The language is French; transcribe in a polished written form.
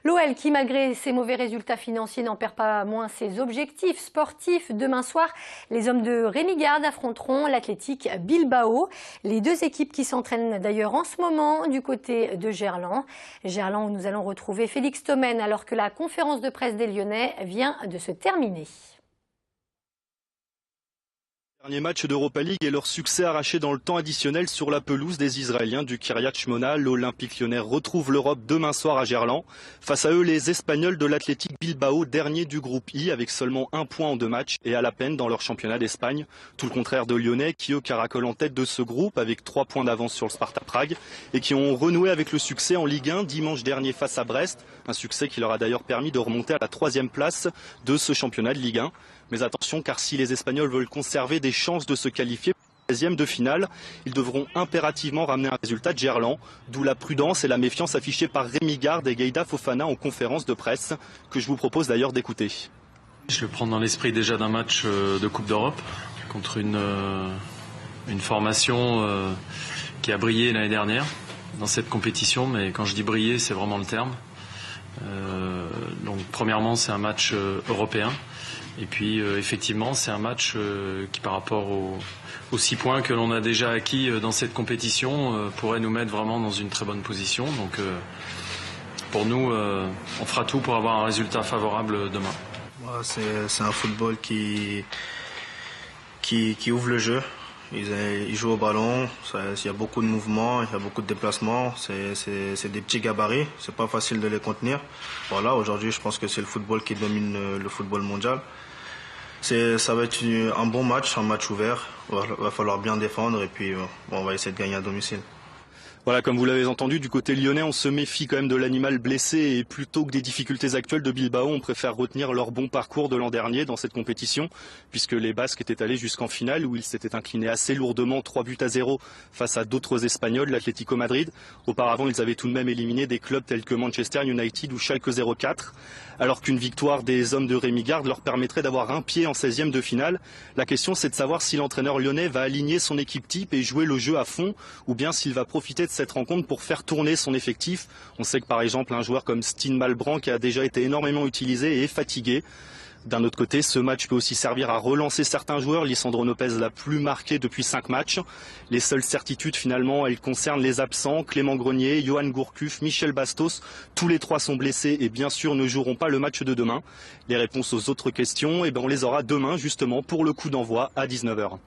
L'OL qui, malgré ses mauvais résultats financiers, n'en perd pas moins ses objectifs sportifs. Demain soir, les hommes de Rémi Garde affronteront l'Athletic Bilbao. Les deux équipes qui s'entraînent d'ailleurs en ce moment du côté de Gerland. Gerland où nous allons retrouver Félix Thomen alors que la conférence de presse des Lyonnais vient de se terminer. Dernier match d'Europa League et leur succès arraché dans le temps additionnel sur la pelouse des Israéliens du Kiryat Shmona. L'Olympique lyonnais retrouve l'Europe demain soir à Gerland. Face à eux, les Espagnols de l'Athletic Bilbao, dernier du groupe I, avec seulement 1 point en 2 matchs et à la peine dans leur championnat d'Espagne. Tout le contraire de Lyonnais qui, eux, caracolent en tête de ce groupe avec 3 points d'avance sur le Sparta Prague et qui ont renoué avec le succès en Ligue 1 dimanche dernier face à Brest. Un succès qui leur a d'ailleurs permis de remonter à la 3e place de ce championnat de Ligue 1. Mais attention, car si les Espagnols veulent conserver des chances de se qualifier pour la 16e de finale, ils devront impérativement ramener un résultat de Gerland, d'où la prudence et la méfiance affichées par Rémi Garde et Gueïda Fofana en conférence de presse, que je vous propose d'ailleurs d'écouter. Je le prends dans l'esprit déjà d'un match de Coupe d'Europe contre une formation qui a brillé l'année dernière dans cette compétition, mais quand je dis briller, c'est vraiment le terme. Donc premièrement, c'est un match européen. Et puis effectivement, c'est un match qui, par rapport aux 6 points que l'on a déjà acquis dans cette compétition, pourrait nous mettre vraiment dans une très bonne position. Donc pour nous, on fera tout pour avoir un résultat favorable demain. C'est un football qui ouvre le jeu. Ils jouent au ballon, il y a beaucoup de mouvements, il y a beaucoup de déplacements, c'est des petits gabarits, c'est pas facile de les contenir. Voilà, aujourd'hui je pense que c'est le football qui domine le football mondial. Ça va être un bon match, un match ouvert, il va falloir bien défendre et puis on va essayer de gagner à domicile. Voilà, comme vous l'avez entendu, du côté lyonnais, on se méfie quand même de l'animal blessé et plutôt que des difficultés actuelles de Bilbao, on préfère retenir leur bon parcours de l'an dernier dans cette compétition, puisque les Basques étaient allés jusqu'en finale où ils s'étaient inclinés assez lourdement 3-0 face à d'autres Espagnols, l'Atlético Madrid. Auparavant, ils avaient tout de même éliminé des clubs tels que Manchester United ou Schalke 04, alors qu'une victoire des hommes de Rémi Garde leur permettrait d'avoir un pied en 16e de finale. La question, c'est de savoir si l'entraîneur lyonnais va aligner son équipe type et jouer le jeu à fond, ou bien s'il va profiter de cette rencontre pour faire tourner son effectif. On sait que par exemple un joueur comme Stijn Malbranck qui a déjà été énormément utilisé et est fatigué. D'un autre côté, ce match peut aussi servir à relancer certains joueurs. Lisandro Lopez l'a plus marqué depuis 5 matchs. Les seules certitudes finalement, elles concernent les absents. Clément Grenier, Johan Gourcuff, Michel Bastos. Tous les 3 sont blessés et bien sûr ne joueront pas le match de demain. Les réponses aux autres questions, on les aura demain justement pour le coup d'envoi à 19 h.